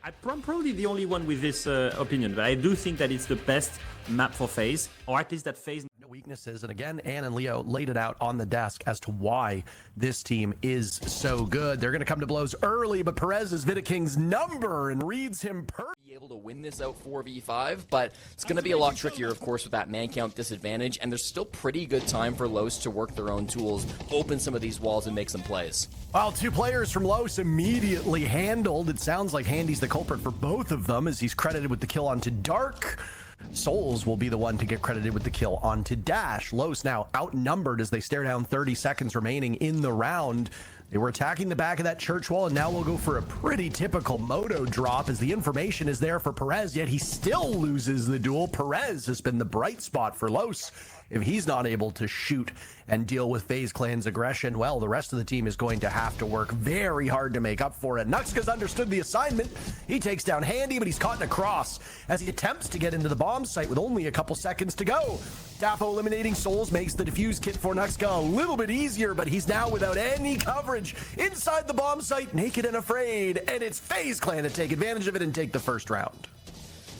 I'm probably the only one with this opinion, but I do think that it's the best map for FaZe, or at least that FaZe. Weaknesses, and again, Ann and Leo laid it out on the desk as to why this team is so good. They're going to come to blows early, but Perez is Vidaking's number and reads him be able to win this out 4v5, but it's going to be a lot trickier, of course, with that man count disadvantage, and there's still pretty good time for Los to work their own tools, open some of these walls, and make some plays. Well, two players from Los immediately handled. It sounds like Handy's the culprit for both of them, as he's credited with the kill onto Dark. Souls will be the one to get credited with the kill onto Dash. Los now outnumbered as they stare down 30 seconds remaining in the round. They were attacking the back of that church wall, and now we'll go for a pretty typical moto drop as the information is there for Perez, yet he still loses the duel. Perez has been the bright spot for Los. If he's not able to shoot and deal with FaZe Clan's aggression, well, the rest of the team is going to have to work very hard to make up for it. Nuxka's understood the assignment. He takes down Handy, but he's caught in a cross as he attempts to get into the bomb site with only a couple seconds to go. Daffo eliminating Souls makes the defuse kit for Nuxka a little bit easier, but he's now without any coverage inside the bomb site, naked and afraid, and it's FaZe Clan to take advantage of it and take the first round.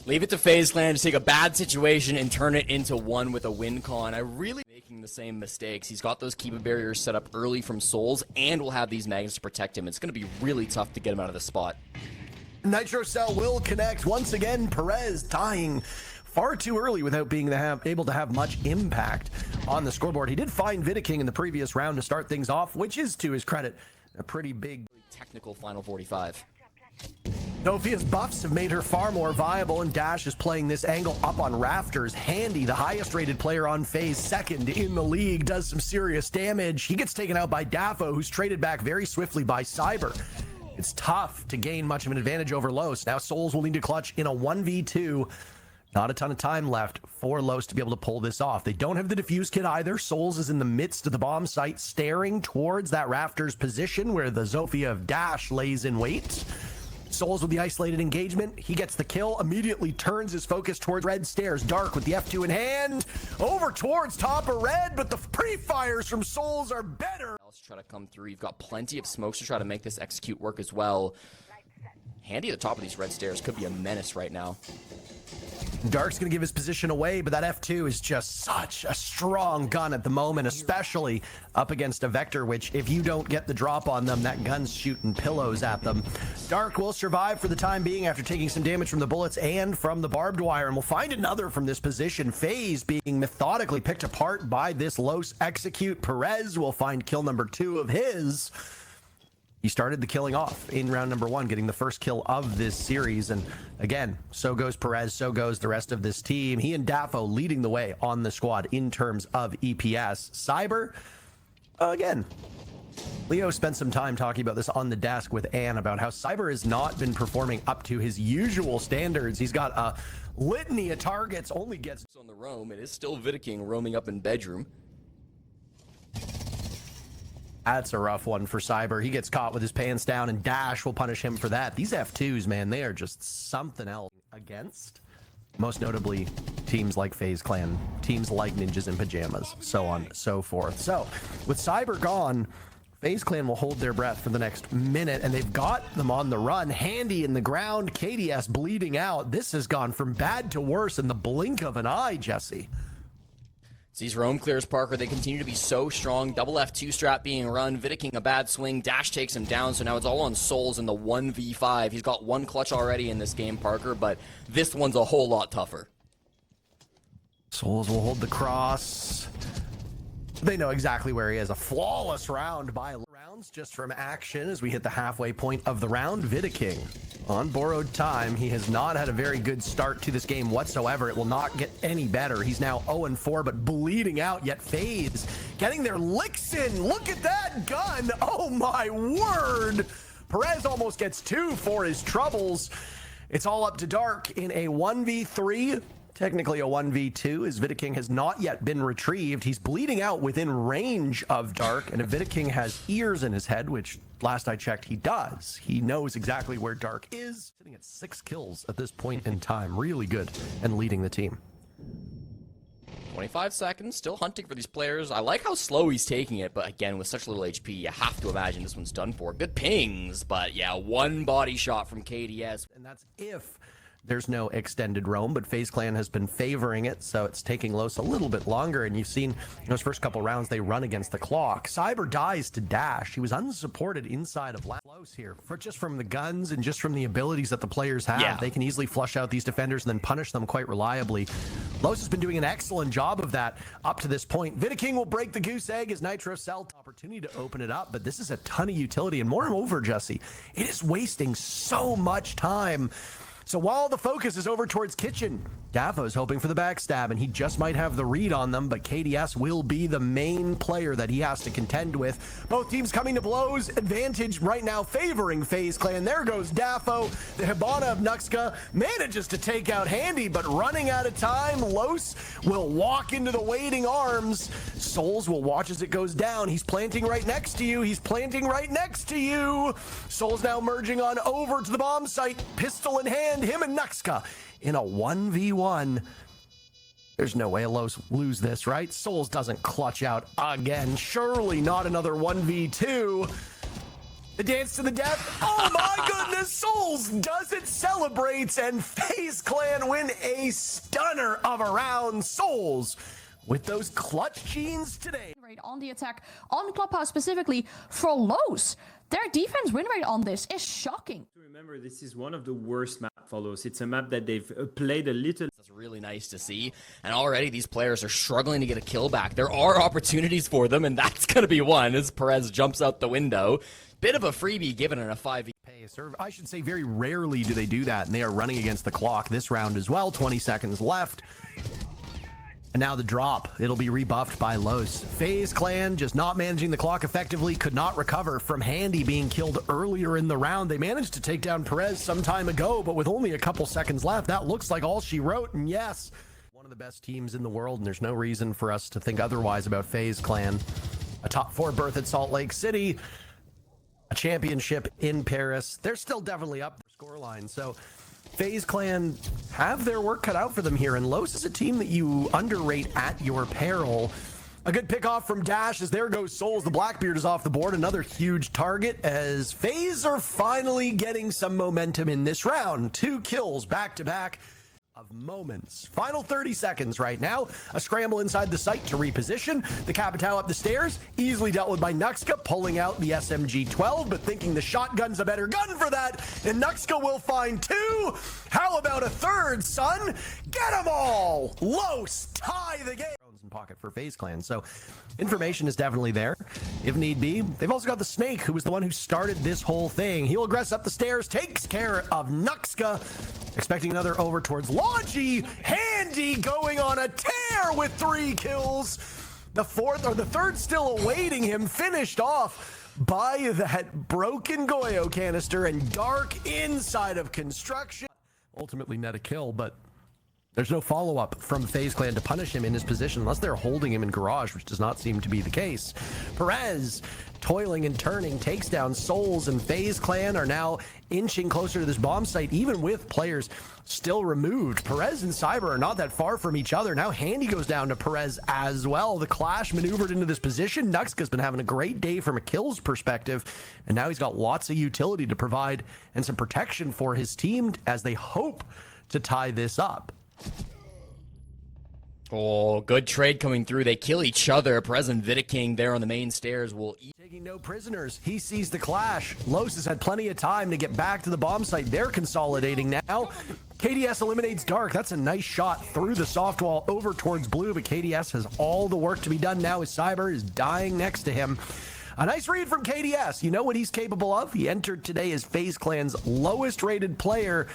Leave it to FaZe Clan to take a bad situation and turn it into one with a win con. I really making the same mistakes. He's got those Kiba barriers set up early from Souls and will have these magnets to protect him. It's going to be really tough to get him out of the spot. Nitro Cell will connect once again. Perez dying far too early without being able to have much impact on the scoreboard. He did find Vidaking in the previous round to start things off, which is, to his credit, a pretty big technical final 45. Sophia's buffs have made her far more viable, and Dash is playing this angle up on rafters. Handy, the highest rated player on FaZe, second in the league, does some serious damage. He gets taken out by Daffo, who's traded back very swiftly by Cyber. It's tough to gain much of an advantage over Los. Now Souls will need to clutch in a 1v2. Not a ton of time left for Los to be able to pull this off. They don't have the defuse kit either. Souls is in the midst of the bomb site, staring towards that rafters position where the Zofia of Dash lays in wait. Souls with the isolated engagement. He gets the kill, immediately turns his focus towards red stairs. Dark with the F2 in hand, over towards top of red, but the pre-fires from Souls are better. Let's try to come through. You've got plenty of smokes to try to make this execute work as well. Handy at the top of these red stairs could be a menace right now. Dark's gonna give his position away, but that F2 is just such a strong gun at the moment, especially up against a Vector, which if you don't get the drop on them, that gun's shooting pillows at them. Dark will survive for the time being after taking some damage from the bullets and from the barbed wire, and we'll find another from this position. FaZe being methodically picked apart by this Los execute. Perez will find kill number 2 of his. He started the killing off in round number 1, getting the first kill of this series. And again, so goes Perez, so goes the rest of this team. He and Daffo leading the way on the squad in terms of EPS. Cyber, again, Leo spent some time talking about this on the desk with Ann about how Cyber has not been performing up to his usual standards. He's got a litany of targets, only gets on the roam. It is still Vidaking roaming up in bedroom. That's a rough one for Cyber. He gets caught with his pants down, and Dash will punish him for that. These F2s, man, they are just something else against. Most notably, teams like FaZe Clan, teams like Ninjas in Pyjamas, so on and so forth. So, with Cyber gone, FaZe Clan will hold their breath for the next minute, and they've got them on the run. Handy in the ground, KDS bleeding out. This has gone from bad to worse in the blink of an eye, Jesse. These roam clears Parker. They continue to be so strong. Double F2 strat being run. Vidaking a bad swing. Dash takes him down. So now it's all on Souls in the 1v5. He's got one clutch already in this game, Parker, but this one's a whole lot tougher. Souls will hold the cross. They know exactly where he is. A flawless round by rounds just from action as we hit the halfway point of the round. Vidaking on borrowed time. He has not had a very good start to this game whatsoever. It will not get any better. He's now 0-4, but bleeding out, yet FaZe getting their licks in. Look at that gun. Oh my word. Perez almost gets 2 for his troubles. It's all up to Dark in a 1v3. Technically a 1v2, as Vidaking has not yet been retrieved. He's bleeding out within range of Dark, and if Vidaking has ears in his head, which last I checked he does, he knows exactly where Dark is. Sitting at 6 kills at this point in time. Really good and leading the team. 25 seconds, still hunting for these players. I like how slow he's taking it, but again, with such little HP, you have to imagine this one's done for. Good pings, but yeah, one body shot from KDS. And that's if there's no extended roam, but FaZe Clan has been favoring it, so it's taking Los a little bit longer, and you've seen those first couple rounds, they run against the clock. Cyber dies to dash. He was unsupported inside of Los here. Just from the guns and just from the abilities that the players have, they can easily flush out these defenders and then punish them quite reliably. Los has been doing an excellent job of that up to this point. Vidaking will break the goose egg as Nitro SAL opportunity to open it up, but this is a ton of utility, and moreover, Jesse, it is wasting so much time. So while the focus is over towards Kitchen, Dafo's hoping for the backstab, and he just might have the read on them, but KDS will be the main player that he has to contend with. Both teams coming to blows, advantage right now favoring FaZe Clan. There goes Dafo. The Hibana of Nuxka manages to take out Handy, but running out of time, Los will walk into the waiting arms. Souls will watch as it goes down. He's planting right next to you. He's planting right next to you. Souls now merging on over to the bomb site, pistol in hand, him and Nuxka in a 1v1. There's no way Los lose this, right? Souls doesn't clutch out again. Surely not another 1v2. The dance to the death. Oh my goodness, Souls does it, celebrates, and FaZe Clan win a stunner of a round. Souls with those clutch genes today. On the attack on Clubhouse specifically for Los. Their defense win rate on this is shocking. Remember, this is one of the worst map follows. It's a map that they've played a little. That's really nice to see. And already these players are struggling to get a kill back. There are opportunities for them, and that's going to be one as Perez jumps out the window. Bit of a freebie given in a 5v. Pace, or I should say very rarely do they do that, and they are running against the clock this round as well. 20 seconds left. And now the drop. It'll be rebuffed by Los. FaZe Clan just not managing the clock effectively, could not recover from Handy being killed earlier in the round. They managed to take down Perez some time ago, but with only a couple seconds left, that looks like all she wrote. And yes, one of the best teams in the world, and there's no reason for us to think otherwise about FaZe Clan. A top 4 berth at Salt Lake City, a championship in Paris. They're still definitely up the scoreline. So FaZe Clan have their work cut out for them here, and Los is a team that you underrate at your peril. A good pick off from Dash as there goes Souls. The Blackbeard is off the board. Another huge target as FaZe are finally getting some momentum in this round. 2 kills back to back of moments. Final 30 seconds right now. A scramble inside the site to reposition. The Capitao up the stairs, easily dealt with by Nuxka, pulling out the SMG-12, but thinking the shotgun's a better gun for that, and Nuxka will find 2. How about a 3rd, son? Get them all! Los tie the game. In pocket for FaZe Clan, so information is definitely there if need be. They've also got the Snake, who was the one who started this whole thing. He'll aggress up the stairs, takes care of Nuxka. Expecting another over towards Logi. Handy going on a tear with 3 kills. The 4th or the 3rd still awaiting him, finished off by that broken Goyo canister, and Dark inside of construction. Ultimately net a kill, but there's no follow-up from FaZe Clan to punish him in his position unless they're holding him in garage, which does not seem to be the case. Perez, toiling and turning, takes down Souls, and FaZe Clan are now inching closer to this bomb site, even with players still removed. Perez and Cyber are not that far from each other. Now Handy goes down to Perez as well. The Clash maneuvered into this position. Nuxka's been having a great day from a kills perspective, and now he's got lots of utility to provide and some protection for his team as they hope to tie this up. Oh, good trade coming through. They kill each other. Perez and Vidaking there on the main stairs will eat. Taking no prisoners. He sees the clash. Los has had plenty of time to get back to the bomb site. They're consolidating now. KDS eliminates Dark. That's a nice shot through the soft wall over towards Blue, but KDS has all the work to be done now as Cyber is dying next to him. A nice read from KDS. You know what he's capable of? He entered today as FaZe Clan's lowest rated player.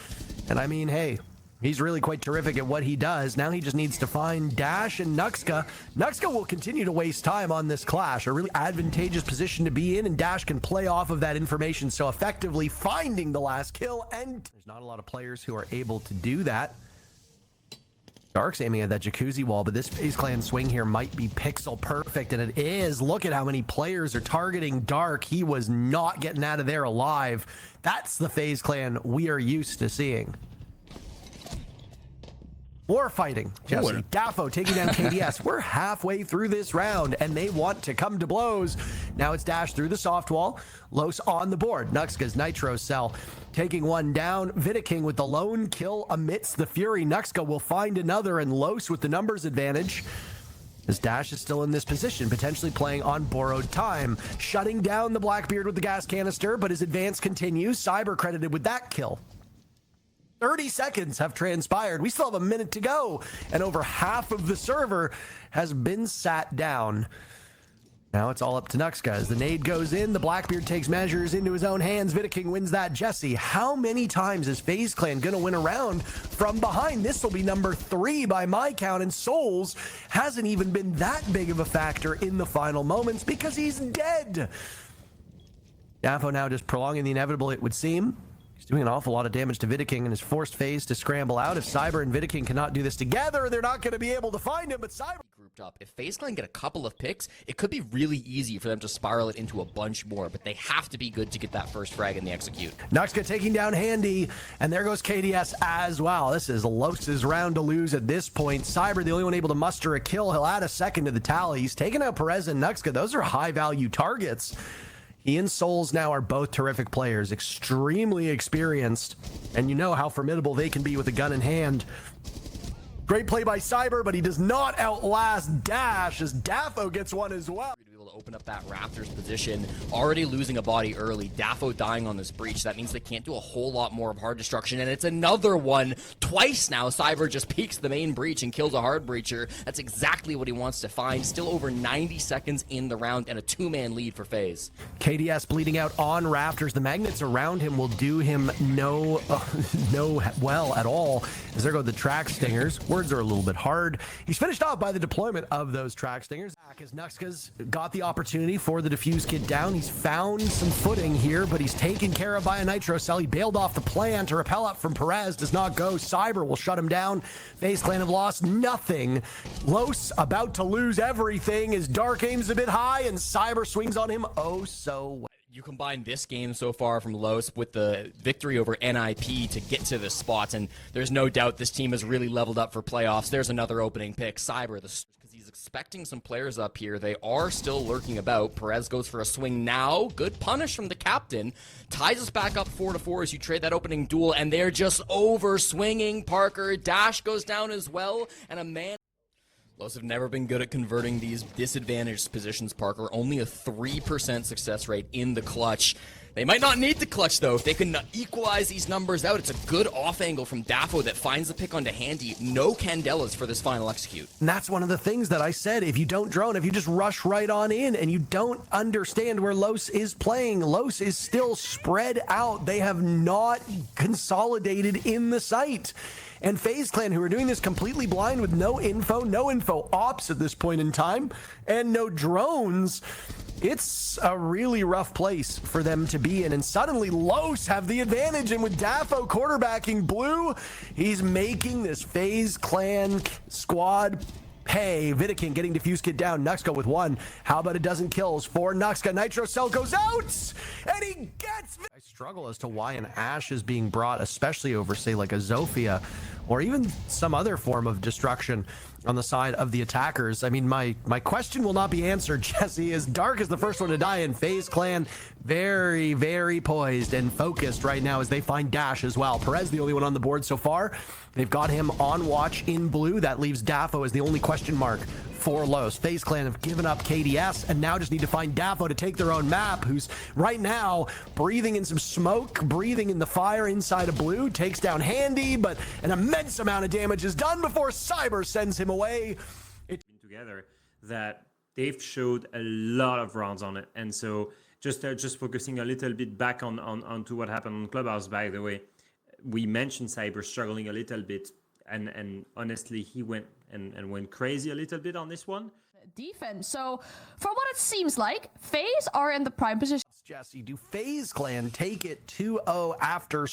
And I mean, hey, he's really quite terrific at what he does. Now he just needs to find Dash and Nuxka. Nuxka will continue to waste time on this clash, a really advantageous position to be in, and Dash can play off of that information so effectively, finding the last kill, and there's not a lot of players who are able to do that. Dark's aiming at that jacuzzi wall, but this FaZe Clan swing here might be pixel perfect, and it is. Look at how many players are targeting Dark. He was not getting out of there alive. That's the FaZe Clan we are used to seeing. More fighting. Jesse, Dafo taking down KDS. We're halfway through this round, and they want to come to blows. Now it's Dash through the soft wall. Los on the board. Nuxka's Nitro Cell taking one down. Vidiking with the lone kill amidst the fury. Nuxka will find another, and Los with the numbers advantage. As Dash is still in this position, potentially playing on borrowed time. Shutting down the Blackbeard with the gas canister, but his advance continues. Cyber credited with that kill. 30 seconds have transpired. We still have a minute to go, and over half of the server has been sat down. Now it's all up to Nuxka. As the nade goes in, the Blackbeard takes measures into his own hands. Vidiking wins that. Jesse, how many times is FaZe Clan going to win a round from behind? This will be number 3 by my count, and Souls hasn't even been that big of a factor in the final moments because he's dead. Dafo now just prolonging the inevitable, it would seem. He's doing an awful lot of damage to Vidiking and has forced FaZe to scramble out. If Cyber and Vidiking cannot do this together, they're not going to be able to find him, but Cyber... Grouped up. If FaZe Clan get a couple of picks, it could be really easy for them to spiral it into a bunch more, but they have to be good to get that first frag in the execute. Nuxka taking down Handy, and there goes KDS as well. This is Los's round to lose at this point. Cyber, the only one able to muster a kill. He'll add a second to the tally. He's taking out Perez and Nuxka. Those are high-value targets. He and Souls now are both terrific players, extremely experienced, and you know how formidable they can be with a gun in hand. Great play by Cyber, but he does not outlast Dash as Dafo gets one as well. To be able to open up that Raptors position, already losing a body early, Dafo dying on this breach. That means they can't do a whole lot more of hard destruction, and it's another one. Twice now, Cyber just peeks the main breach and kills a hard breacher. That's exactly what he wants to find. Still over 90 seconds in the round, and a 2-man lead for FaZe. KDS bleeding out on Raptors. The magnets around him will do him no well at all. As there go the track stingers. Words are a little bit hard. He's finished off by the deployment of those track stingers. As Nuxka's got the opportunity for the defuse kit down. He's found some footing here, but he's taken care of by a Nitro Cell. He bailed off the plan to repel up from Perez. Does not go. Cyber will shut him down. FaZe Clan have lost nothing. Los about to lose everything as Dark aims a bit high and Cyber swings on him oh so well. You combine this game so far from Los with the victory over NIP to get to this spot, and there's no doubt this team has really leveled up for playoffs. There's another opening pick. Cyber, because he's expecting some players up here. They are still lurking about. Perez goes for a swing now. Good punish from the captain. Ties us back up 4-4 as you trade that opening duel, and they're just over swinging Parker. Dash goes down as well, and a man... Los have never been good at converting these disadvantaged positions, Parker. Only a 3% success rate in the clutch. They might not need the clutch, though. If they can equalize these numbers out, it's a good off angle from Dafo that finds the pick onto Handy. No Candelas for this final execute. And that's one of the things that I said. If you don't drone, if you just rush right on in and you don't understand where Los is playing, Los is still spread out. They have not consolidated in the site. And FaZe Clan, who are doing this completely blind with no info ops at this point in time, and no drones, it's a really rough place for them to be in. And suddenly Los have the advantage, and with Dafo quarterbacking blue, he's making this FaZe Clan squad pay. Vidiking getting defuse kit down. Nuxka with one. How about a dozen kills for Nuxka? Nitro Cell goes out, and he gets... I struggle as to why an Ashe is being brought, especially over, say, like a Zofia, or even some other form of destruction on the side of the attackers. I mean, my question will not be answered, Jesse, as Dark is the first one to die, and FaZe Clan very, very poised and focused right now as they find Dash as well. Perez, the only one on the board so far. They've got him on watch in blue. That leaves Dafo as the only question mark for Los. FaZe Clan have given up KDS and now just need to find Dafo to take their own map, who's right now breathing in some smoke, breathing in the fire inside of blue, takes down Handy, but an immense amount of damage is done before Cyber sends him away. Together that they've showed a lot of rounds on it, and so just focusing a little bit back onto what happened on Clubhouse, by the way. We mentioned Cyber struggling a little bit, and honestly, he went crazy a little bit on this one. Defense. So, from what it seems like, FaZe are in the prime position. Jesse, do FaZe Clan take it 2-0 after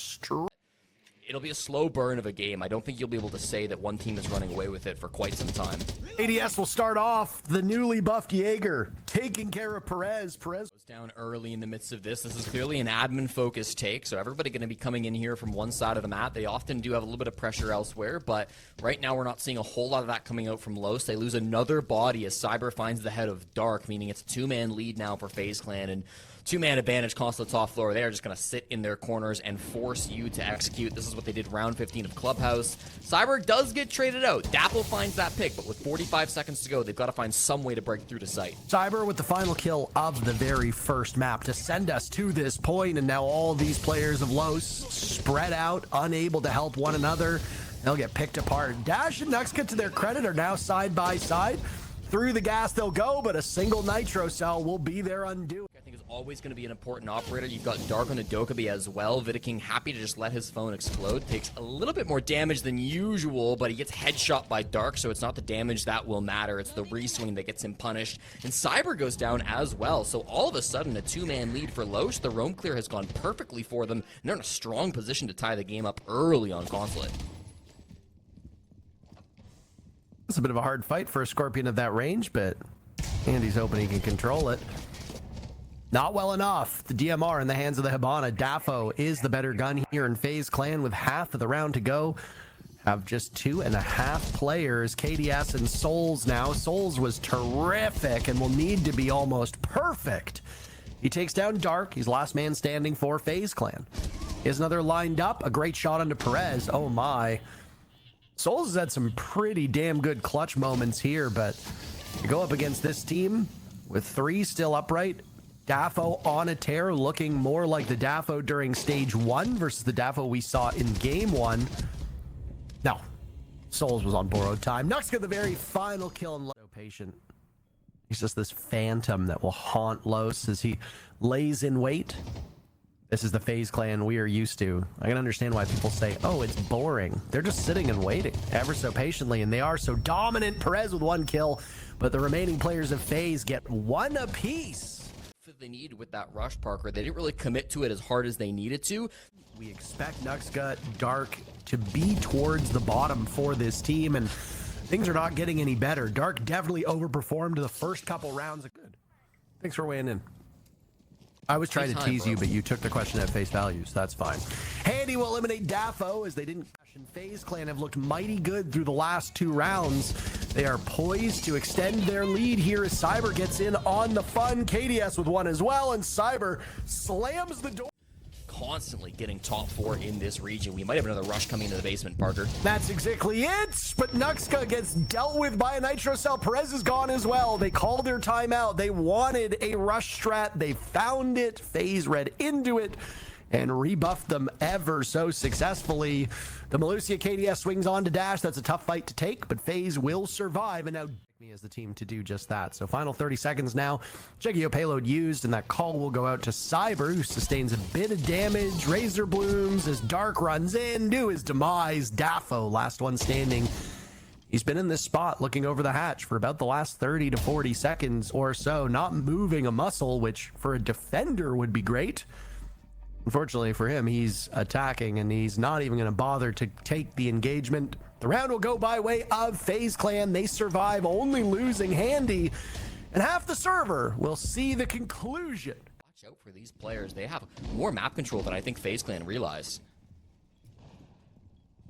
It'll be a slow burn of a game. I don't think you'll be able to say that one team is running away with it for quite some time. ADS will start off the newly buffed Jaeger taking care of Perez. Perez Goes down early in the midst of this. This is clearly an admin-focused take, so everybody going to be coming in here from one side of the map. They often do have a little bit of pressure elsewhere, but right now we're not seeing a whole lot of that coming out from Los. They lose another body as Cyber finds the head of Dark, meaning it's a two-man lead now for FaZe Clan, and two-man advantage constant top floor. They are just going to sit in their corners and force you to execute. This is what they did round 15 of Clubhouse. Cyber does get traded out. Dapple finds that pick, but with 45 seconds to go, they've got to find some way to break through to site. Cyber with the final kill of the very first map to send us to this point, and now all these players of Los spread out, unable to help one another. They'll get picked apart. Dash and Nuxka, to their credit, are now side by side. Through the gas they'll go, but a single nitro cell will be their undoing. I think is always going to be an important operator. You've got Dark on the Dokkaebi as well. Vidiking happy to just let his phone explode. Takes a little bit more damage than usual, but he gets headshot by Dark, so it's not the damage that will matter. It's the reswing that gets him punished. And Cyber goes down as well, so all of a sudden a two-man lead for Los. The roam clear has gone perfectly for them, and they're in a strong position to tie the game up early on Consulate. It's a bit of a hard fight for a Scorpion of that range, but Andy's hoping he can control it. Not well enough. The DMR in the hands of the Hibana. Dafo is the better gun here in FaZe Clan with half of the round to go. Have just 2.5 players. KDS and Souls now. Souls was terrific and will need to be almost perfect. He takes down Dark. He's last man standing for FaZe Clan. Here's another lined up. A great shot onto Perez. Oh my. Souls has had some pretty damn good clutch moments here, but you go up against this team with 3 still upright. Dafo on a tear, looking more like the Dafo during stage 1 versus the Dafo we saw in game 1. No, Souls was on borrowed time. Nuxka, the very final kill, and so patient. He's just this phantom that will haunt Los as he lays in wait. This is the FaZe Clan we are used to. I can understand why people say, oh, it's boring. They're just sitting and waiting ever so patiently, and they are so dominant. Perez with 1 kill, but the remaining players of FaZe get 1 apiece. They need with that rush, Parker. They didn't really commit to it as hard as they needed to. We expect Nuxka Dark to be towards the bottom for this team, and things are not getting any better. Dark definitely overperformed the first couple rounds. Good. Thanks for weighing in. I was trying to tease you, but you took the question at face value, so that's fine. Handy will eliminate Dafo as they didn't crash, and FaZe Clan have looked mighty good through the last 2 rounds. They are poised to extend their lead here as Cyber gets in on the fun. KDS with 1 as well, and Cyber slams the door. Constantly getting top 4 in this region. We might have another rush coming into the basement, Parker. That's exactly it, but Nuxka gets dealt with by a nitro cell. Perez is gone as well. They called their timeout. They wanted a rush strat. They found it. FaZe read into it and rebuffed them ever so successfully. The Malusia KDS swings on to Dash. That's a tough fight to take, but FaZe will survive, and now me as the team to do just that. So final 30 seconds now. Jegio payload used, and that call will go out to Cyber, who sustains a bit of damage. Razor blooms as Dark runs in to his demise. Dafo, last one standing. He's been in this spot looking over the hatch for about the last 30 to 40 seconds or so, not moving a muscle, which for a defender would be great. Unfortunately for him, he's attacking, and he's not even going to bother to take the engagement. The round will go by way of FaZe Clan. They survive, only losing Handy, and half the server will see the conclusion. Watch out for these players. They have more map control than I think FaZe Clan realize.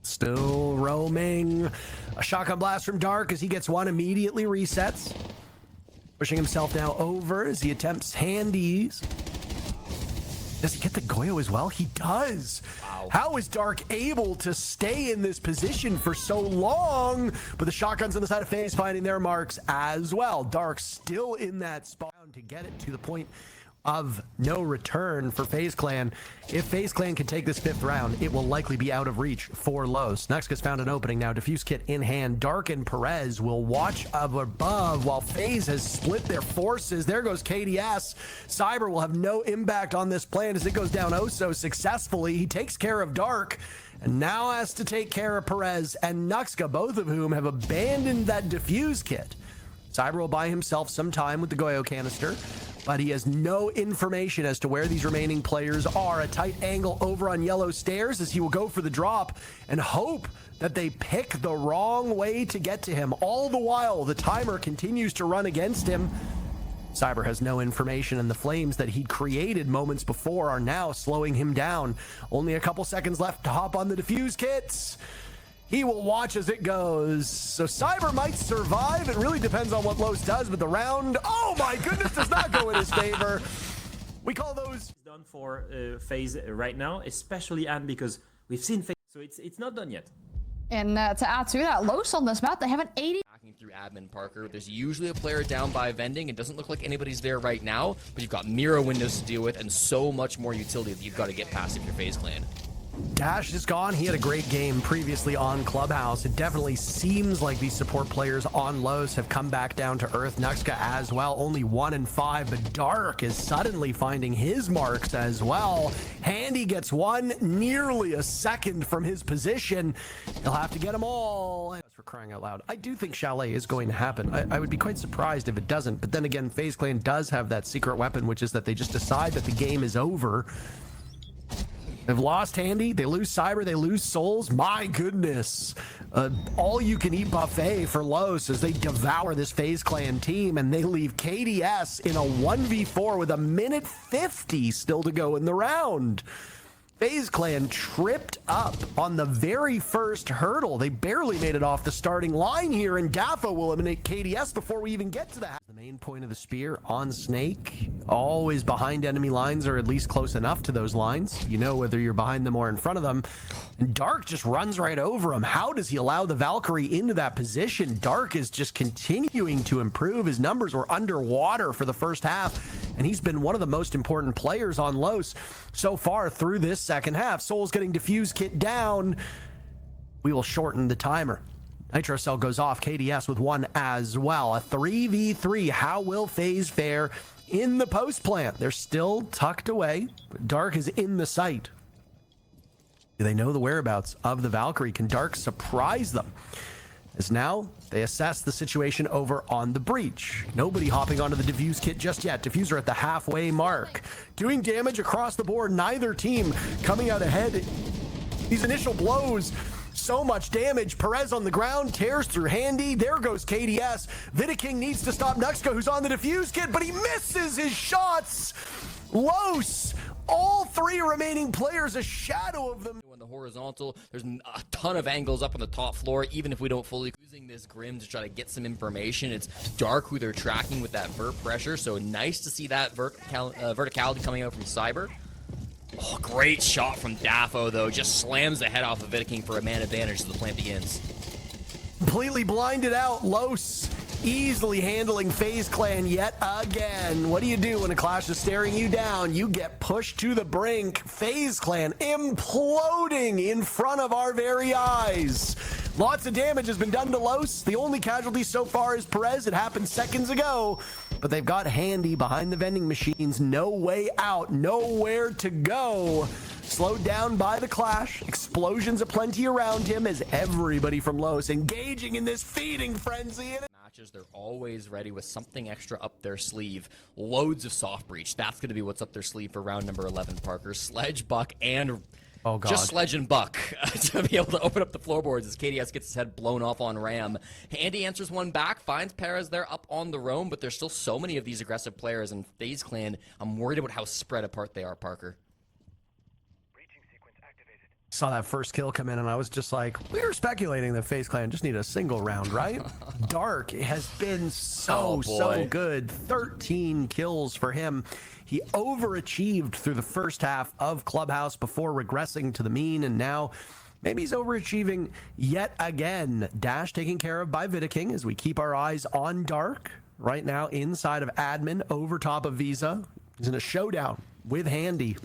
Still roaming. A shotgun blast from Dark as he gets 1, immediately resets. Pushing himself now over as he attempts Handies. Does he get the Goyo as well? He does. Wow. How is Dark able to stay in this position for so long? But the shotguns on the side of FaZe finding their marks as well. Dark still in that spot to get it to the point of no return for FaZe Clan. If FaZe Clan can take this 5th round, it will likely be out of reach for Los. Nuxka's found an opening now. Diffuse kit in hand. Dark and Perez will watch up above while FaZe has split their forces. There goes KDS. Cyber will have no impact on this plan as it goes down oh so successfully. He takes care of Dark and now has to take care of Perez and Nuxka, both of whom have abandoned that diffuse kit. Cyber will buy himself some time with the Goyo canister. but he has no information as to where these remaining players are. A tight angle over on yellow stairs as he will go for the drop and hope that they pick the wrong way to get to him. All the while, the timer continues to run against him. Cyber has no information, and the flames that he created moments before are now slowing him down. Only a couple seconds left to hop on the defuse kits. He will watch as it goes. So Cyber might survive. It really depends on what Los does, but the round, oh my goodness, does not go in his favor. We call those done for FaZe right now, especially Anne, because we've seen FaZe, so it's not done yet. And to add to that, Los on this map, they have an 80. Through admin, Parker. There's usually a player down by vending. It doesn't look like anybody's there right now, but you've got mirror windows to deal with and so much more utility that you've got to get past if you're FaZe Clan. Dash is gone. He had a great game previously on Clubhouse. It definitely seems like these support players on Los have come back down to earth. Nuxka as well, only 1 and 5, but Dark is suddenly finding his marks as well. Handy gets one, nearly a second from his position. He'll have to get them all. For crying out loud. I do think Chalet is going to happen. I would be quite surprised if it doesn't, but then again, FaZe Clan does have that secret weapon, which is that they just decide that the game is over. They've lost Handy, they lose Cyber, they lose Souls. My goodness. All-you-can-eat buffet for Los as they devour this FaZe Clan team, and they leave KDS in a 1v4 with a minute 50 still to go in the round. FaZe Clan tripped up on the very first hurdle. They barely made it off the starting line here, and Daffo will eliminate KDS before we even get to that. The main point of the spear on Snake, always behind enemy lines, or at least close enough to those lines. You know whether you're behind them or in front of them. And Dark just runs right over him. How does he allow the Valkyrie into that position? Dark is just continuing to improve. His numbers were underwater for the first half, and he's been one of the most important players on Los so far through this second half. Soul's getting defuse kit down. We will shorten the timer. Nitro Cell goes off. KDS with one as well. A 3v3. How will FaZe fare in the post plant? They're still tucked away, but Dark is in the sight. Do they know the whereabouts of the Valkyrie? Can Dark surprise them? As now they assess the situation over on the breach. Nobody hopping onto the defuse kit just yet. Diffuser at the halfway mark. Doing damage across the board. Neither team coming out ahead. These initial blows, so much damage. Perez on the ground, tears through Handy. There goes KDS. Vidiking needs to stop Nuxka, who's on the defuse kit, but he misses his shots. Los, all three remaining players, a shadow of them. On the horizontal, there's a ton of angles up on the top floor, even if we don't fully using this Grim to try to get some information. It's Dark who they're tracking with that vert pressure, so nice to see that verticality coming out from Cyber. Oh, great shot from Daffo, though. Just slams the head off of Vidiking for a man advantage as the plant begins. Completely blinded out. Los easily handling FaZe Clan yet again. What do you do when a clash is staring you down? You get pushed to the brink. FaZe Clan imploding in front of our very eyes. Lots of damage has been done to Los. The only casualty so far is Perez. It happened seconds ago. But they've got Handy behind the vending machines. No way out. Nowhere to go. Slowed down by the clash. Explosions aplenty around him as everybody from Los engaging in this feeding frenzy. Matches, they're always ready with something extra up their sleeve. Loads of soft breach. That's going to be what's up their sleeve for round number 11, Parker. Sledge, Buck, and oh, God. Just Sledge and Buck to be able to open up the floorboards as KDS gets his head blown off on Ram. Handy answers one back, finds Perez there up on the roam, but there's still so many of these aggressive players in FaZe Clan. I'm worried about how spread apart they are, Parker. Saw that first kill come in, and I was just like, we were speculating that FaZe Clan just need a single round, right? Dark has been so good. 13 kills for him. He overachieved through the first half of Clubhouse before regressing to the mean, and now maybe he's overachieving yet again. Dash taken care of by Vidiking as we keep our eyes on Dark right now inside of admin over top of Visa. He's in a showdown with Handy.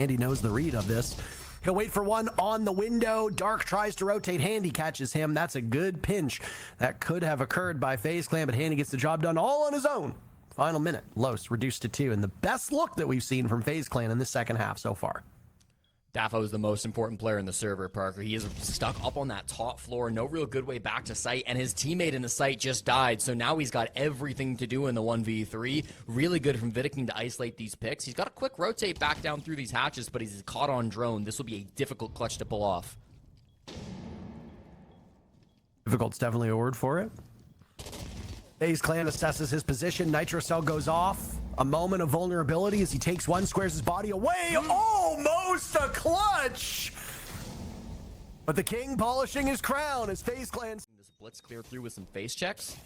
Handy knows the read of this. He'll wait for one on the window. Dark tries to rotate. Handy catches him. That's a good pinch. That could have occurred by FaZe Clan, but Handy gets the job done all on his own. Final minute. Los reduced to 2, and the best look that we've seen from FaZe Clan in the second half so far. Dafo is the most important player in the server, Parker. He is stuck up on that top floor, no real good way back to site, and his teammate in the site just died, so now he's got everything to do in the 1v3. Really good from Vidiking to isolate these picks. He's got a quick rotate back down through these hatches, but he's caught on drone. This will be a difficult clutch to pull off. Difficult's definitely a word for it. FaZe Clan assesses his position. Nitro Cell goes off. A moment of vulnerability as he takes one, squares his body away. Almost a clutch! But the king polishing his crown as FaZe Clan... This blitz clear through with some face checks.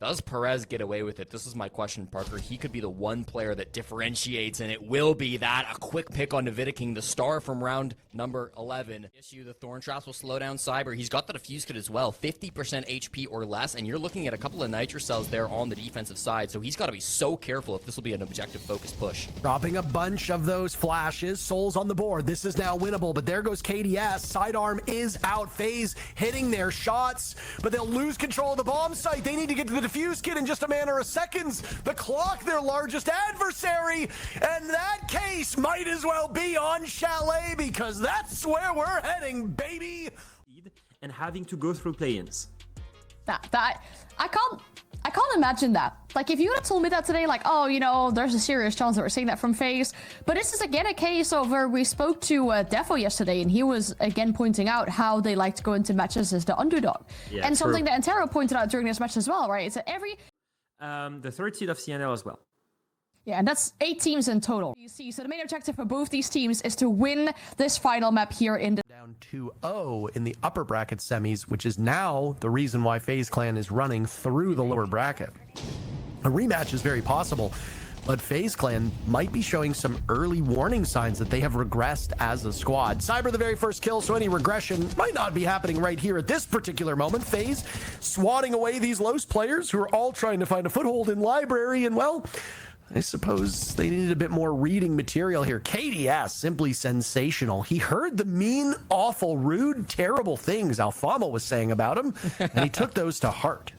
Does Perez get away with it? This is my question, Parker. He could be the one player that differentiates, and it will be that. A quick pick on Vidiking, the star from round number 11. Issue, the Thorn Traps will slow down Cyber. He's got the defuse kit as well, 50% HP or less, and you're looking at a couple of Nitro Cells there on the defensive side, so he's got to be so careful if this will be an objective-focused push. Dropping a bunch of those flashes. Souls on the board. This is now winnable, but there goes KDS. Sidearm is out. FaZe hitting their shots, but they'll lose control of the bomb site. They need to get to the defuse kit in just a matter of seconds. The clock, their largest adversary, and that case might as well be on Chalet because that's where we're heading, baby. And having to go through play-ins. That I can't imagine that. Like, if you would have told me that today, like, oh, you know, there's a serious chance that we're seeing that from FaZe. But this is again a case of where we spoke to Defo yesterday, and he was again pointing out how they like to go into matches as the underdog. Yeah, and true. something that Antero pointed out during this match as well, right? It's that every The third seed of CNL as well. yeah, and that's 8 teams in total. You see, so the main objective for both these teams is to win this final map here in the Down 2-0 in the upper bracket semis, which is now the reason why FaZe Clan is running through the lower bracket. A rematch is very possible, but FaZe Clan might be showing some early warning signs that they have regressed as a squad. Cyber the very first kill, so any regression might not be happening right here at this particular moment. FaZe swatting away these Los players who are all trying to find a foothold in library, and well, I suppose they needed a bit more reading material here. KDS, simply sensational. He heard the mean, awful, rude, terrible things Alfama was saying about him, and he took those to heart.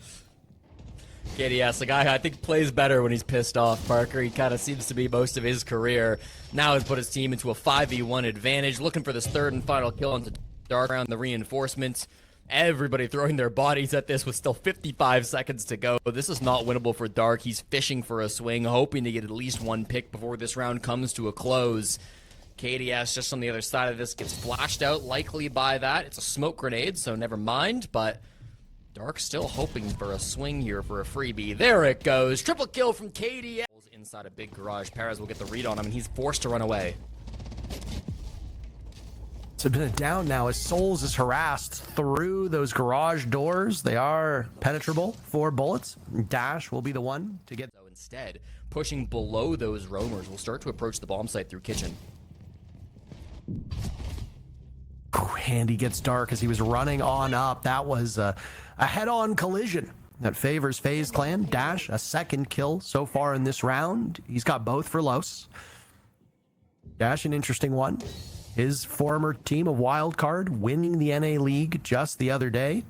KDS, the guy I think plays better when he's pissed off, Parker. He kind of seems to be most of his career. Now has put his team into a 5v1 advantage, looking for this third and final kill into Dark around the reinforcements. Everybody throwing their bodies at this with still 55 seconds to go. This is not winnable for Dark. He's fishing for a swing, hoping to get at least one pick before this round comes to a close. KDS just on the other side of this gets flashed out, likely by that. It's a smoke grenade, so never mind, but Dark still hoping for a swing here for a freebie. There it goes. Triple kill from KDS. Inside a big garage. Perez will get the read on him, and he's forced to run away. It's been a down now as Souls is harassed through those garage doors. They are penetrable for bullets. Dash will be the one to get. So instead, pushing below those roamers will start to approach the bomb site through kitchen. Handy gets Dark as he was running on up. That was a head-on collision that favors FaZe Clan. Dash, a second kill so far in this round. He's got both for Los. Dash, an interesting one. His former team of Wildcard winning the NA League just the other day.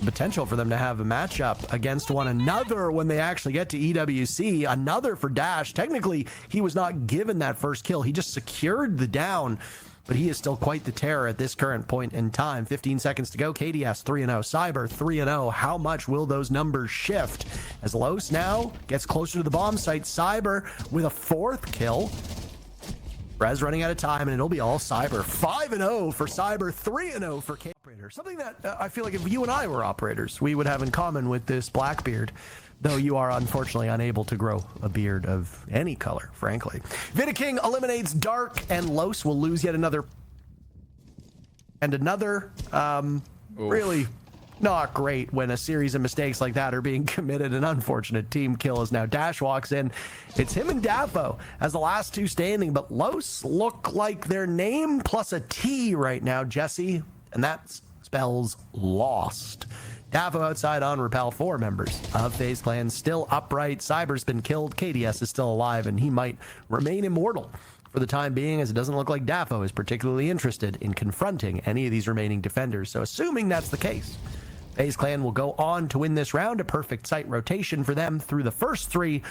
Potential for them to have a matchup against one another when they actually get to EWC. Another for Dash. Technically, he was not given that first kill. He just secured the down, but he is still quite the terror at this current point in time. 15 seconds to go. KDS 3-0. Cyber 3-0. How much will those numbers shift? As Los now gets closer to the bomb site. Cyber with a 4th kill. Rez running out of time, and it'll be all Cyber. 5-0 for Cyber, 3-0 for K. Operator. Something that I feel like if you and I were operators, we would have in common with this Blackbeard, though you are unfortunately unable to grow a beard of any color, frankly. Vidiking eliminates Dark, and Los will lose yet another. And another, really not great when a series of mistakes like that are being committed. An unfortunate team kill as now Dash walks in. It's him and Dafo as the last two standing, but Los look like their name plus a T right now, Jesse, and that spells lost. Dafo outside on repel. 4 members of FaZe Clan still upright. Cyber's been killed. KDS is still alive, and he might remain immortal for the time being, as it doesn't look like Dafo is particularly interested in confronting any of these remaining defenders. So assuming that's the case, FaZe Clan will go on to win this round. A perfect site rotation for them through the first 3,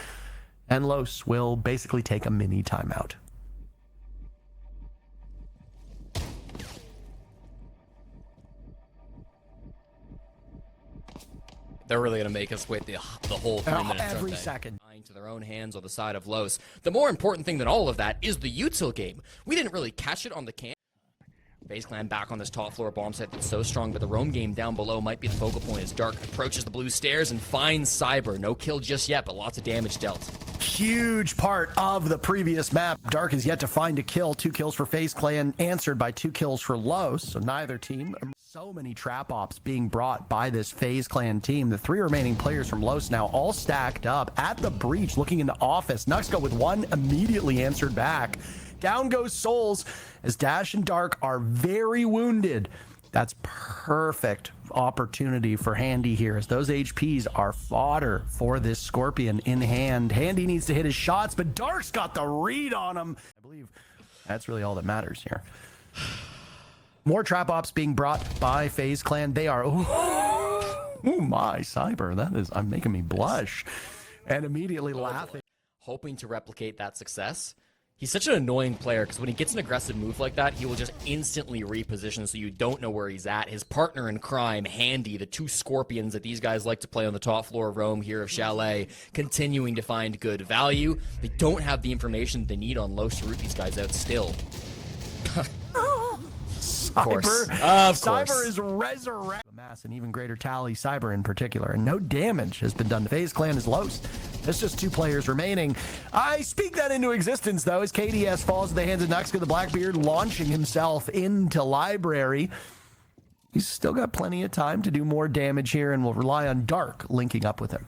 and Los will basically take a mini timeout. They're really going to make us wait the whole 3 minutes. Every aren't they? second. To their own hands on the side of Los. The more important thing than all of that is the util game. We didn't really catch it on the camp. FaZe Clan back on this top floor bomb site that's so strong, but the roam game down below might be the focal point as Dark approaches the blue stairs and finds Cyber. No kill just yet, but lots of damage dealt. Huge part of the previous map. Dark is yet to find a kill. 2 kills for FaZe Clan, answered by 2 kills for Los. So neither team. So many trap ops being brought by this FaZe Clan team. The 3 remaining players from Los now all stacked up at the breach, looking into office. Nuxka with 1 immediately answered back. Down goes Souls as Dash and Dark are very wounded. That's perfect opportunity for Handy here, as those HPs are fodder for this Scorpion in hand. Handy needs to hit his shots, but Dark's got the read on him. I believe that's really all that matters here. More trap ops being brought by FaZe Clan. They are, oh my, Cyber, that is, I'm making me blush. And immediately laughing. Hoping to replicate that success. He's such an annoying player because when he gets an aggressive move like that, he will just instantly reposition so you don't know where he's at. His partner in crime, Handy, the 2 Scorpions that these guys like to play on the top floor of Rome here of Chalet, continuing to find good value. They don't have the information they need on Los to root these guys out still. Of course. Cyber is resurrected. Mass and even greater tally, Cyber in particular, and no damage has been done. FaZe Clan is Los. There's just 2 players remaining. I speak that into existence, though, as KDS falls in the hands of Nuxka, the Blackbeard, launching himself into Library. He's still got plenty of time to do more damage here, and will rely on Dark linking up with him.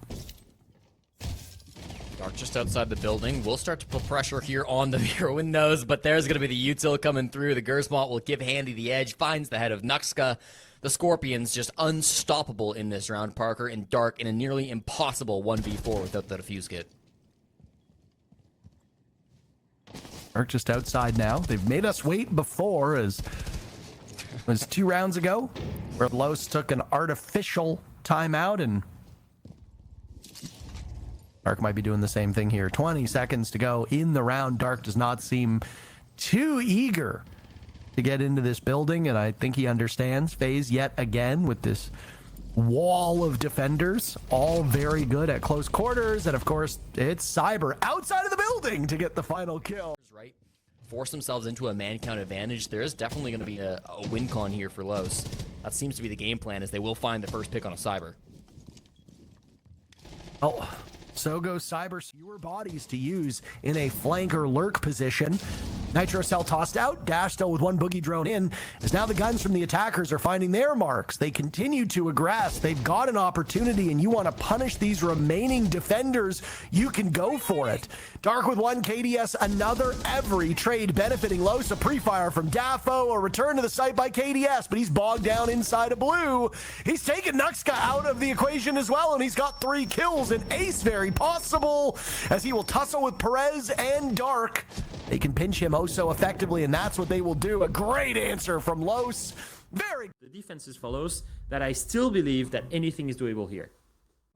Dark just outside the building. We'll start to put pressure here on the mirror windows, but there's going to be the util coming through. The Gersmont will give Handy the edge, finds the head of Nuxka. The Scorpions just unstoppable in this round, Parker, and Dark in a nearly impossible 1v4 without the defuse kit. Dark just outside now. They've made us wait before, as it was 2 rounds ago, where Los took an artificial timeout, and Dark might be doing the same thing here. 20 seconds to go in the round. Dark does not seem too eager to get into this building, and I think he understands. FaZe yet again with this wall of defenders, all very good at close quarters, and of course it's Cyber outside of the building to get the final kill. Right, force themselves into a man count advantage. There is definitely going to be a win con here for Los. That seems to be the game plan, as they will find the first pick on a Cyber. Oh, so goes Cyber. Fewer bodies to use in a flank or lurk position. Nitro Cell tossed out. Dash still with 1 boogie drone in, as now the guns from the attackers are finding their marks. They continue to aggress. They've got an opportunity, and you want to punish these remaining defenders, you can go for it. Dark with 1 KDS, another every trade benefiting Los. A pre-fire from Dafo, a return to the site by KDS, but he's bogged down inside of blue. He's taken Nuxka out of the equation as well, and he's got 3 kills, and ace very possible, as he will tussle with Perez and Dark. They can pinch him oh so effectively, and that's what they will do. A great answer from Los. Very. The defenses follows that I still believe that anything is doable here.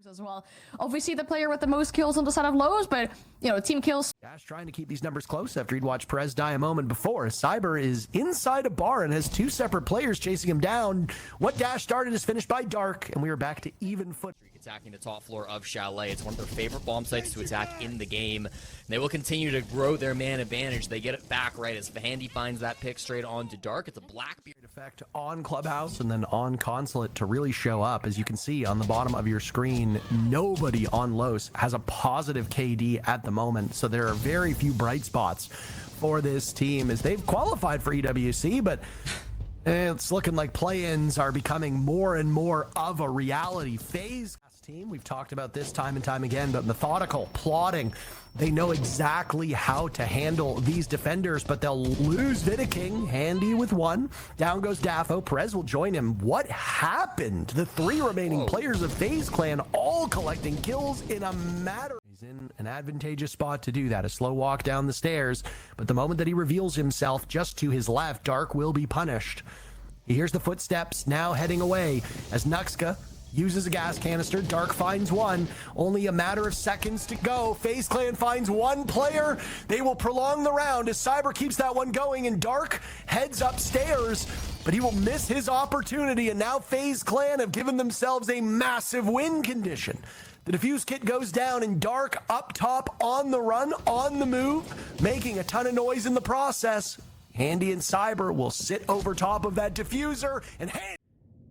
As well. Obviously the player with the most kills on the side of Los, but you know, team kills. Dash trying to keep these numbers close after he'd watched Perez die a moment before. Cyber is inside a bar and has 2 separate players chasing him down. What Dash started is finished by Dark, and we are back to even foot. Attacking the top floor of Chalet. It's one of their favorite bomb sites to attack in the game. And they will continue to grow their man advantage. They get it back right as Handy finds that pick straight onto Dark. It's a Blackbeard effect on Clubhouse and then on Consulate to really show up. As you can see on the bottom of your screen, nobody on Los has a positive KD at the moment. So there are very few bright spots for this team, as they've qualified for EWC, but it's looking like play-ins are becoming more and more of a reality. FaZe team, we've talked about this time and time again, but methodical, plotting. They know exactly how to handle these defenders, but they'll lose Vidiking. Handy with 1. Down goes Dafo. Perez will join him. What happened? The 3 remaining players of FaZe Clan all collecting kills in a matter. He's in an advantageous spot to do that. A slow walk down the stairs, but the moment that he reveals himself just to his left, Dark will be punished. He hears the footsteps now heading away as Nuxka uses a gas canister. Dark finds 1. Only a matter of seconds to go. FaZe Clan finds 1 player. They will prolong the round as Cyber keeps that one going, and Dark heads upstairs. but he will miss his opportunity, and now FaZe Clan have given themselves a massive win condition. The defuse kit goes down, and Dark up top on the run, on the move, making a ton of noise in the process. Handy and Cyber will sit over top of that diffuser, and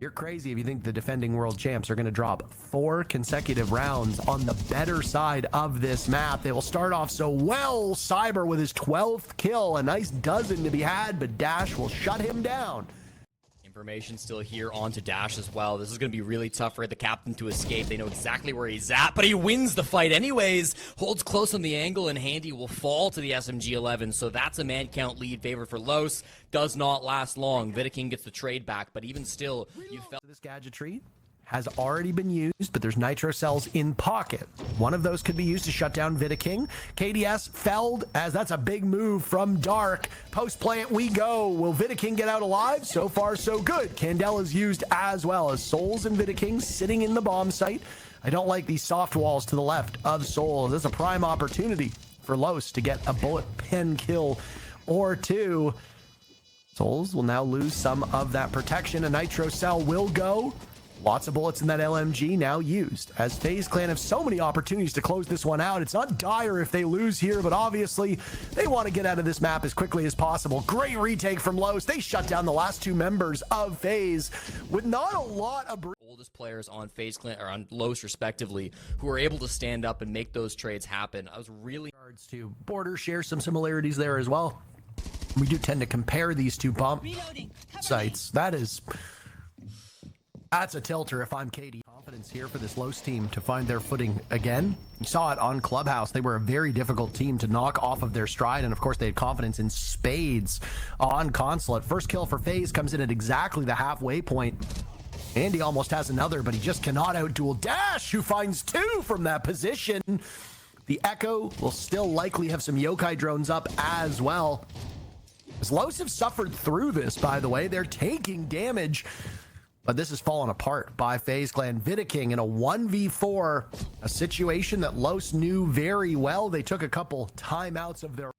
you're crazy if you think the defending world champs are going to drop 4 consecutive rounds on the better side of this map. They will start off so well. Cyber with his 12th kill, a nice dozen to be had, but Dash will shut him down. Information still here onto Dash as well. This is going to be really tough for the captain to escape. They know exactly where he's at, but he wins the fight anyways. Holds close on the angle, and Handy will fall to the SMG-11. So that's a man count lead favor for Los. Does not last long. Vidaking gets the trade back, but even still, you felt this gadgetry has already been used, but there's nitro cells in pocket. One of those could be used to shut down Vidaking. KDS felled, as that's a big move from Dark. Post plant we go. Will Vidaking get out alive? So far, so good. Candela's used as well as Souls and Vidaking sitting in the bomb site. I don't like these soft walls to the left of Souls. This is a prime opportunity for Los to get a bullet pen kill or two. Souls will now lose some of that protection. A nitro cell will go. Lots of bullets in that LMG now used, as FaZe Clan have so many opportunities to close this one out. It's not dire if they lose here, but obviously they want to get out of this map as quickly as possible. Great retake from Los. They shut down the last 2 members of FaZe with not a lot of oldest players on FaZe Clan or on Los respectively who are able to stand up and make those trades happen. I was really to Border share some similarities there as well. We do tend to compare these 2 bomb sites. That's a tilter if I'm KD. Confidence here for this Los team to find their footing again. You saw it on Clubhouse. They were a very difficult team to knock off of their stride, and of course they had confidence in spades on Consulate. First kill for FaZe comes in at exactly the halfway point. Andy almost has another, but he just cannot outduel Dash, who finds 2 from that position. The Echo will still likely have some yokai drones up as well. As Los have suffered through this, by the way, they're taking damage. But this has fallen apart by FaZe Clan. Vidaking in a 1v4, a situation that Los knew very well. They took a couple timeouts of their...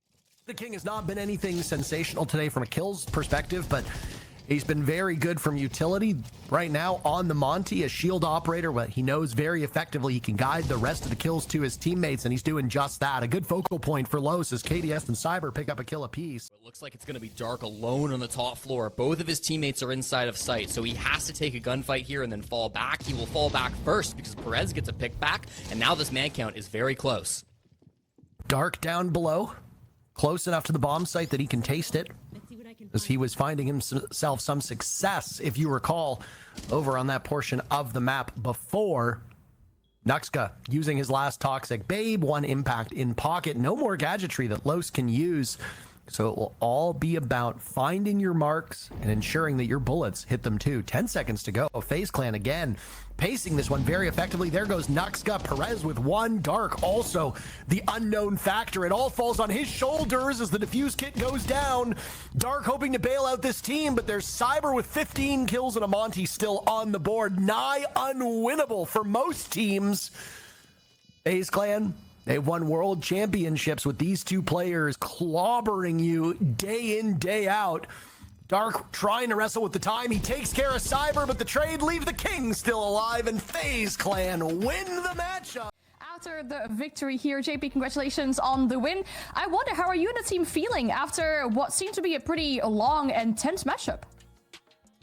Vidaking has not been anything sensational today from a kills perspective, but he's been very good from utility. Right now on the Monty, a shield operator, but he knows very effectively he can guide the rest of the kills to his teammates, and he's doing just that. A good focal point for Los as KDS and Cyber pick up a kill apiece. It looks like it's going to be Dark alone on the top floor. Both of his teammates are inside of sight, so he has to take a gunfight here and then fall back. He will fall back first because Perez gets a pick back, and now this man count is very close. Dark down below, close enough to the bomb site that he can taste it, as he was finding himself some success, if you recall, over on that portion of the map before. Nuxka using his last toxic. Babe, 1 impact in pocket. No more gadgetry that Los can use. So it will all be about finding your marks and ensuring that your bullets hit them too. 10 seconds to go. FaZe Clan again pacing this one very effectively. There goes Nuxka. Perez with 1. Dark also the unknown factor. It all falls on his shoulders as the defuse kit goes down. Dark hoping to bail out this team, but there's Cyber with 15 kills and a Monty still on the board. Nigh unwinnable for most teams. FaZe Clan, they've won world championships with these 2 players clobbering you day in, day out. Dark trying to wrestle with the time. He takes care of Cyber, but the trade leaves the King still alive, and FaZe Clan win the matchup. After the victory here, JP, congratulations on the win. I wonder, how are you and the team feeling after what seemed to be a pretty long and tense matchup?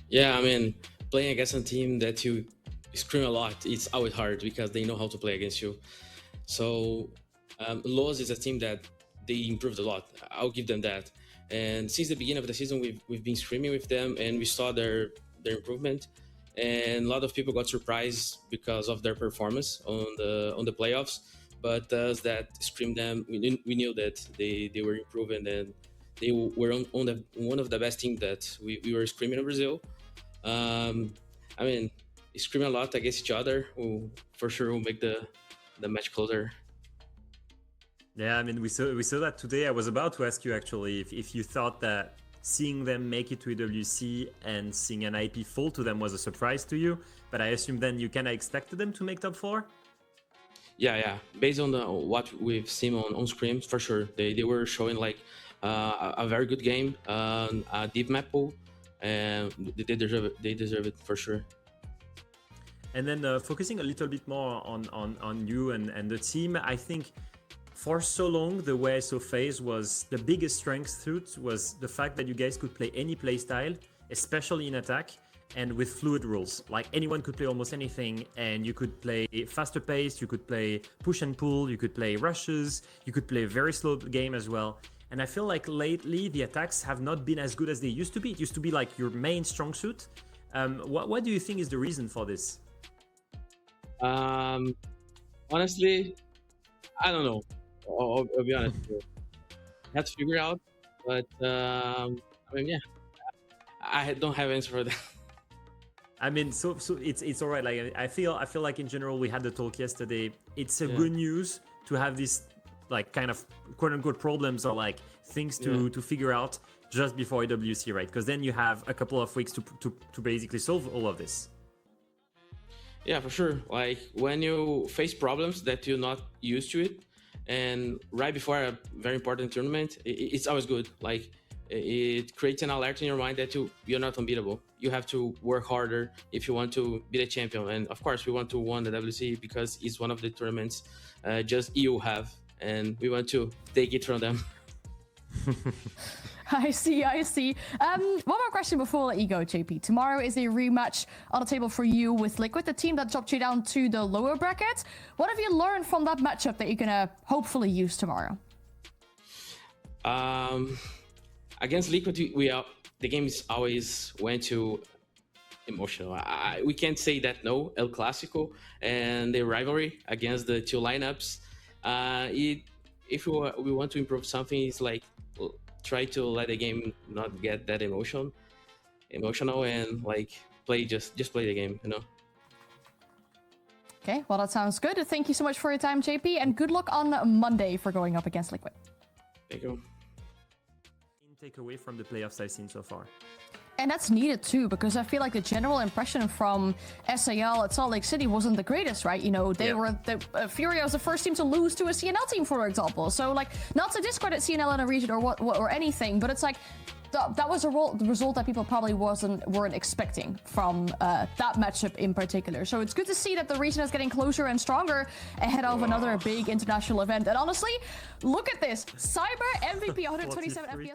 Yeah, I mean, playing against a team that you scream a lot, it's always hard because they know how to play against you. So Los is a team that they improved a lot. I'll give them that. And since the beginning of the season, we've been screaming with them, and we saw their improvement. And a lot of people got surprised because of their performance on the playoffs. But us that screamed them, we knew that they were improving, and they were on one of the best teams that we were screaming in Brazil. I mean, screaming a lot against each other will for sure will make the match closer. Yeah, I mean, we saw that today. I was about to ask you actually if you thought that seeing them make it to EWC and seeing an IP fall to them was a surprise to you, but I assume then you kind of expected them to make top 4? Yeah. Based on what we've seen on scrims, for sure, they were showing like a very good game, a deep map pool, and they deserve it. They deserve it for sure. And then focusing a little bit more on you and the team, I think for so long the way I saw FaZe was the biggest strength through it was the fact that you guys could play any play style, especially in attack, and with fluid rules. Like anyone could play almost anything, and you could play faster paced, you could play push and pull, you could play rushes, you could play very slow game as well. And I feel like lately the attacks have not been as good as they used to be. It used to be like your main strong suit. What do you think is the reason for this? Honestly, I don't know. I'll be honest. I have to figure out, but I mean, yeah, I don't have an answer for that. I mean, so it's all right. Like I feel like in general we had the talk yesterday. It's a good news to have this like kind of quote unquote problems or like things to figure out just before AWC, right? Because then you have a couple of weeks to basically solve all of this. Yeah, for sure. Like when you face problems that you're not used to it, and right before a very important tournament, it's always good. Like it creates an alert in your mind that you're not unbeatable. You have to work harder if you want to be the champion. And of course, we want to win the WC because it's one of the tournaments just EU have, and we want to take it from them. I see. One more question before I let you go, JP. Tomorrow is a rematch on the table for you with Liquid, the team that dropped you down to the lower bracket. What have you learned from that matchup that you're gonna hopefully use tomorrow? Against Liquid, the game is always went to emotional. We can't say that no. El Clásico and the rivalry against the two lineups. If we want to improve something, it's like try to let the game not get that emotional, and like just play the game, you know. Okay, well that sounds good. Thank you so much for your time, JP, and good luck on Monday for going up against Liquid. Thank you. Take away from the playoffs I've seen so far. And that's needed too, because I feel like the general impression from SAL at Salt Lake City wasn't the greatest, right? You know, they were FURIA was the first team to lose to a CNL team, for example. So, like, not to discredit CNL in a region or anything, but it's like that was the result that people probably weren't expecting from that matchup in particular. So it's good to see that the region is getting closer and stronger ahead of another big international event. And honestly, look at this: Cyber MVP 127 FPS.